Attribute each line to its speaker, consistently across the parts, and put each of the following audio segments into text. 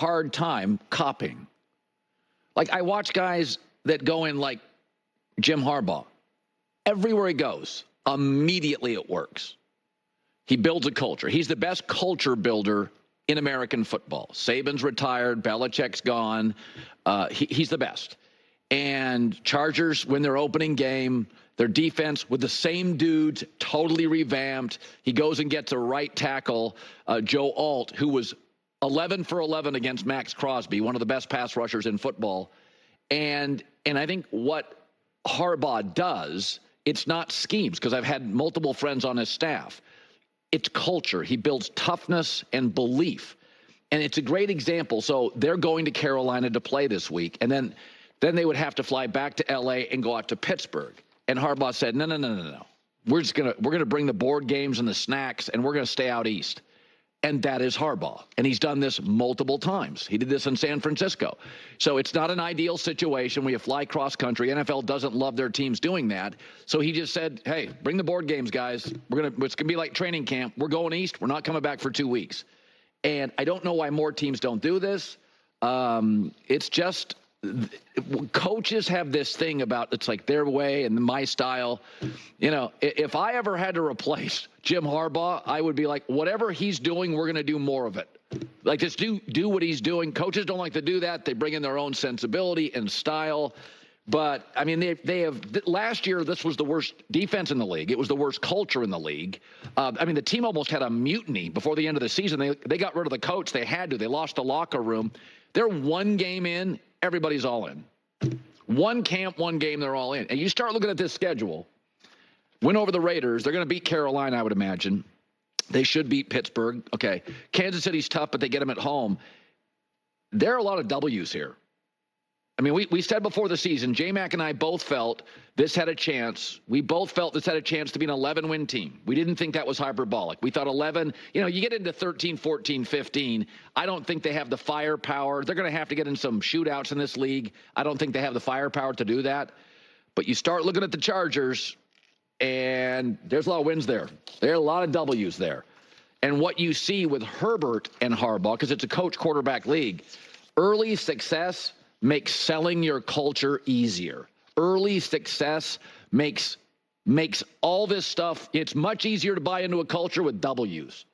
Speaker 1: hard time copying. Like, I watch guys that go in like Jim Harbaugh. Everywhere he goes, immediately it works. He builds a culture. He's the best culture builder in American football. Saban's retired. Belichick's gone. He's the best. And Chargers win their opening game. Their defense with the same dudes, totally revamped. He goes and gets a right tackle, Joe Alt, who was 11 for 11 against Max Crosby, one of the best pass rushers in football. And I think what Harbaugh does, it's not schemes, because I've had multiple friends on his staff. It's culture. He builds toughness and belief. And it's a great example. So they're going to Carolina to play this week. And then they would have to fly back to L.A. and go out to Pittsburgh. And Harbaugh said, no. We're gonna bring the board games and the snacks, and we're going to stay out east. And that is Harbaugh. And he's done this multiple times. He did this in San Francisco. So it's not an ideal situation where you fly cross-country. NFL doesn't love their teams doing that. So he just said, hey, bring the board games, guys. It's going to be like training camp. We're going east. We're not coming back for 2 weeks. And I don't know why more teams don't do this. It's just coaches have this thing about it's like their way and my style. You know, if I ever had to replace Jim Harbaugh, I would be like, whatever he's doing, we're going to do more of it. Like, just do what he's doing. Coaches don't like to do that. They bring in their own sensibility and style. But, I mean, they have – last year, this was the worst defense in the league. It was the worst culture in the league. I mean, the team almost had a mutiny before the end of the season. They got rid of the coach. They had to. They lost the locker room. They're one game in. Everybody's all in. One camp, one game, they're all in. And you start looking at this schedule. Win over the Raiders. They're going to beat Carolina, I would imagine. They should beat Pittsburgh. Okay. Kansas City's tough, but they get them at home. There are a lot of W's here. I mean, we said before the season, J-Mac and I both felt this had a chance. We both felt this had a chance to be an 11-win team. We didn't think that was hyperbolic. We thought 11, you know, you get into 13, 14, 15. I don't think they have the firepower. They're going to have to get in some shootouts in this league. I don't think they have the firepower to do that. But you start looking at the Chargers, and there's a lot of wins there. There are a lot of W's there. And what you see with Herbert and Harbaugh, because it's a coach-quarterback league, early success makes selling your culture easier. Early success makes all this stuff, it's much easier to buy into a culture with W's.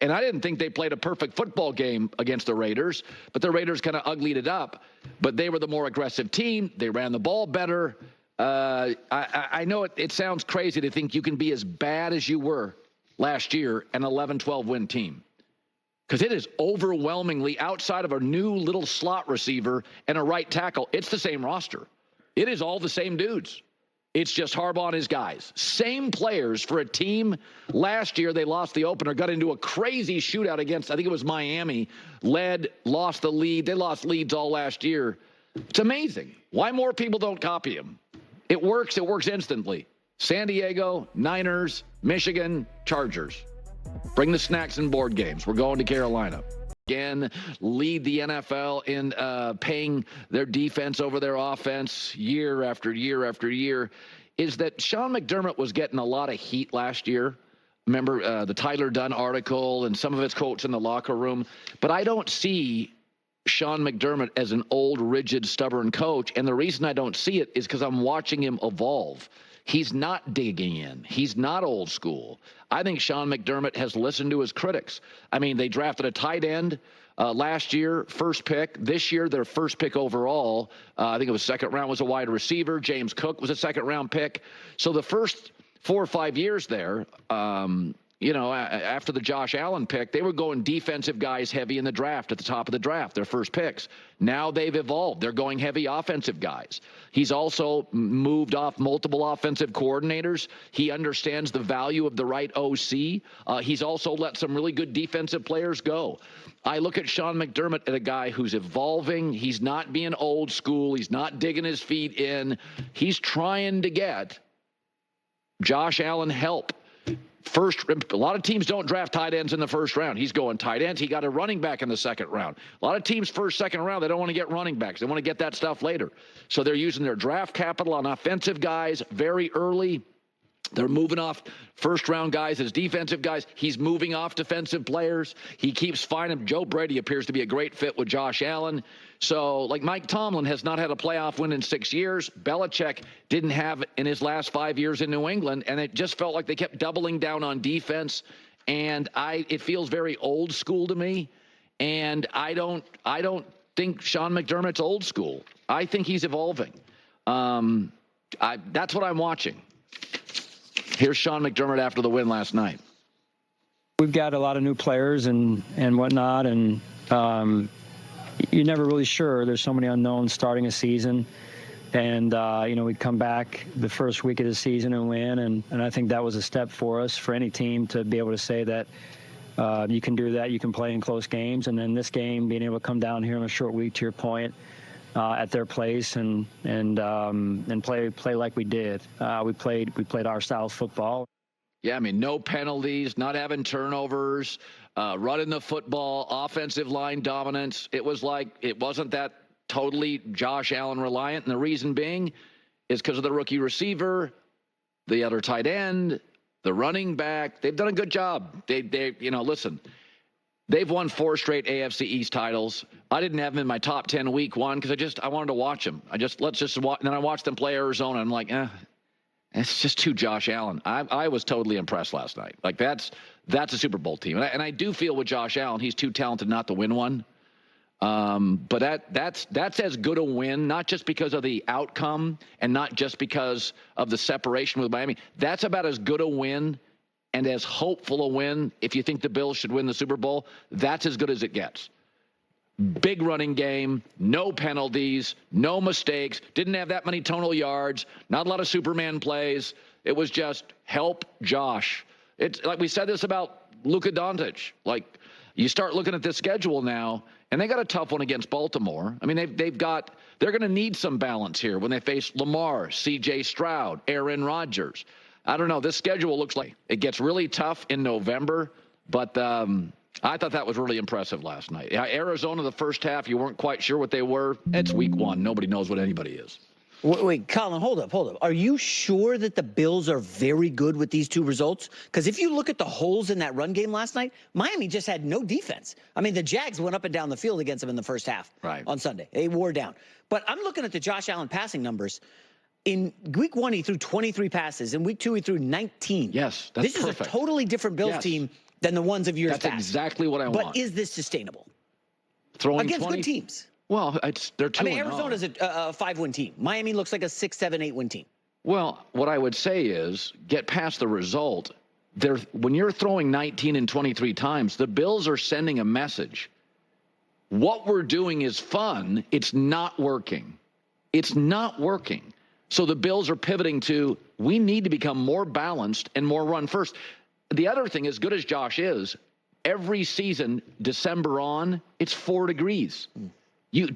Speaker 1: And I didn't think they played a perfect football game against the Raiders, but the Raiders kind of uglied it up. But they were the more aggressive team. They ran the ball better. I know it sounds crazy to think you can be as bad as you were last year, an 11-12 win team. Because it is overwhelmingly, outside of a new little slot receiver and a right tackle, it's the same roster. It is all the same dudes. It's just Harbaugh and his guys. Same players for a team. Last year, they lost the opener, got into a crazy shootout against, I think it was Miami, lost the lead. They lost leads all last year. It's amazing. Why more people don't copy him? It works instantly. San Diego, Niners, Michigan, Chargers. Bring the snacks and board games. We're going to Carolina. Again, lead the NFL in paying their defense over their offense year after year after year. Is that Sean McDermott was getting a lot of heat last year. Remember the Tyler Dunn article and some of his quotes in the locker room. But I don't see Sean McDermott as an old, rigid, stubborn coach. And the reason I don't see it is because I'm watching him evolve. He's not digging in. He's not old school. I think Sean McDermott has listened to his critics. I mean, they drafted a tight end last year, first pick. This year, their first pick overall, I think it was second round, was a wide receiver. James Cook was a second-round pick. So the first 4 or 5 years there, after the Josh Allen pick, they were going defensive guys heavy in the draft at the top of the draft, their first picks. Now they've evolved. They're going heavy offensive guys. He's also moved off multiple offensive coordinators. He understands the value of the right OC. He's also let some really good defensive players go. I look at Sean McDermott as a guy who's evolving. He's not being old school. He's not digging his feet in. He's trying to get Josh Allen help. First, a lot of teams don't draft tight ends in the first round. He's going tight ends. He got a running back in the second round. A lot of teams first, second round, they don't want to get running backs. They want to get that stuff later. So they're using their draft capital on offensive guys very early. They're moving off first-round guys as defensive guys. He's moving off defensive players. He keeps finding. Joe Brady appears to be a great fit with Josh Allen. So, like Mike Tomlin has not had a playoff win in 6 years. Belichick didn't have in his last 5 years in New England, and it just felt like they kept doubling down on defense. And it feels very old school to me. And I don't think Sean McDermott's old school. I think he's evolving. That's what I'm watching. Here's Sean McDermott after the win last night.
Speaker 2: We've got a lot of new players and whatnot, and you're never really sure. There's so many unknowns starting a season. And, we come back the first week of the season and win, and I think that was a step for us, for any team, to be able to say that you can do that, you can play in close games. And then this game, being able to come down here in a short week, to your point, at their place and play like we did. We played our style of football.
Speaker 1: Yeah, I mean, no penalties, not having turnovers, running the football, offensive line dominance. It wasn't that totally Josh Allen reliant, and the reason being is because of the rookie receiver, the other tight end, the running back. They've done a good job. Listen. They've won 4 straight AFC East titles. I didn't have them in my top 10 week one because I wanted to watch them. Let's just watch. And then I watched them play Arizona. And I'm like, it's just too Josh Allen. I was totally impressed last night. Like that's a Super Bowl team. And I do feel with Josh Allen, he's too talented not to win one. But that's as good a win, not just because of the outcome and not just because of the separation with Miami. That's about as good a win and as hopeful a win, if you think the Bills should win the Super Bowl, that's as good as it gets. Big running game, no penalties, no mistakes, didn't have that many tonal yards, not a lot of Superman plays. It was just help Josh. It's like we said this about Luka Doncic. Like, you start looking at this schedule now, and they got a tough one against Baltimore. I mean, they're going to need some balance here when they face Lamar, C.J. Stroud, Aaron Rodgers. I don't know. This schedule looks like it gets really tough in November, but I thought that was really impressive last night. Arizona, the first half, you weren't quite sure what they were. It's week one. Nobody knows what anybody is.
Speaker 3: Wait, Colin, hold up. Are you sure that the Bills are very good with these 2 results? Because if you look at the holes in that run game last night, Miami just had no defense. I mean, the Jags went up and down the field against them in the first half on Sunday. They wore down. But I'm looking at the Josh Allen passing numbers. In week 1, he threw 23 passes. In week 2, he threw 19.
Speaker 1: Yes, that's
Speaker 3: perfect. This is a totally different Bills team than the ones of years past.
Speaker 1: That's exactly what I want.
Speaker 3: But is this sustainable?
Speaker 1: Throwing
Speaker 3: against good teams.
Speaker 1: Well, they're 2-0.
Speaker 3: I mean, Arizona's a 5-win team. Miami looks like a 6, 7, 8-win team.
Speaker 1: Well, what I would say is get past the result. When you're throwing 19 and 23 times, the Bills are sending a message. What we're doing is fun. It's not working. It's not working. So the Bills are pivoting to, we need to become more balanced and more run first. The other thing, as good as Josh is, every season, December on, it's 4 degrees.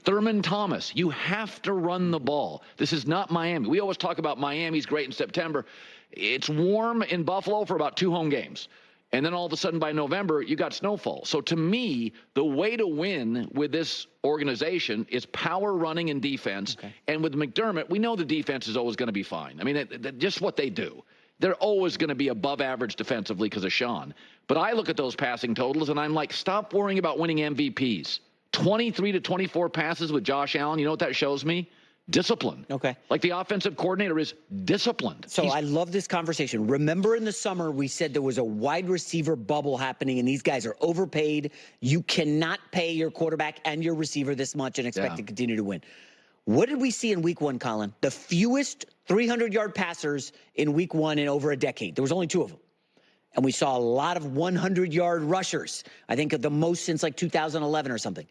Speaker 1: Thurman Thomas, you have to run the ball. This is not Miami. We always talk about Miami's great in September. It's warm in Buffalo for about 2 home games. And then all of a sudden by November, you got snowfall. So to me, the way to win with this organization is power running and defense. Okay. And with McDermott, we know the defense is always going to be fine. I mean, just what they do. They're always going to be above average defensively because of Sean. But I look at those passing totals, and I'm like, stop worrying about winning MVPs. 23 to 24 passes with Josh Allen. You know what that shows me? Discipline.
Speaker 3: Okay.
Speaker 1: Like the offensive coordinator is disciplined.
Speaker 3: So I love this conversation. Remember in the summer, we said there was a wide receiver bubble happening, and these guys are overpaid. You cannot pay your quarterback and your receiver this much and expect to continue to win. What did we see in week 1, Colin? The fewest 300-yard passers in week 1 in over a decade. There was only 2 of them. And we saw a lot of 100-yard rushers. I think the most since like 2011 or something.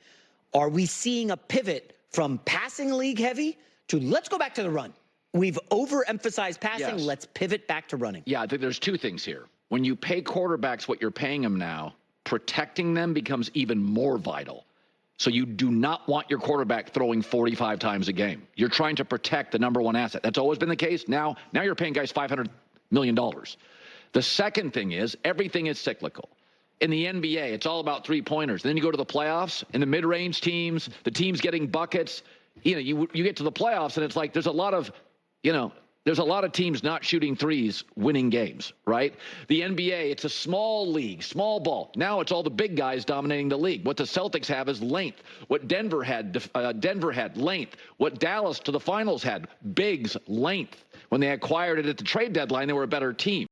Speaker 3: Are we seeing a pivot from passing league heavy to let's go back to the run? We've overemphasized passing. Yes. Let's pivot back to running.
Speaker 1: Yeah, I think there's 2 things here. When you pay quarterbacks what you're paying them now, protecting them becomes even more vital. So you do not want your quarterback throwing 45 times a game. You're trying to protect the number 1 asset. That's always been the case. Now you're paying guys $500 million. The second thing is everything is cyclical. In the NBA, it's all about 3-pointers. Then you go to the playoffs, and the mid-range teams, the teams getting buckets. You get to the playoffs, and it's like there's a lot of, There's a lot of teams not shooting threes winning games, right? The NBA, it's a small league, small ball. Now it's all the big guys dominating the league. What the Celtics have is length. What Denver had length. What Dallas to the finals had, bigs, length. When they acquired it at the trade deadline, they were a better team.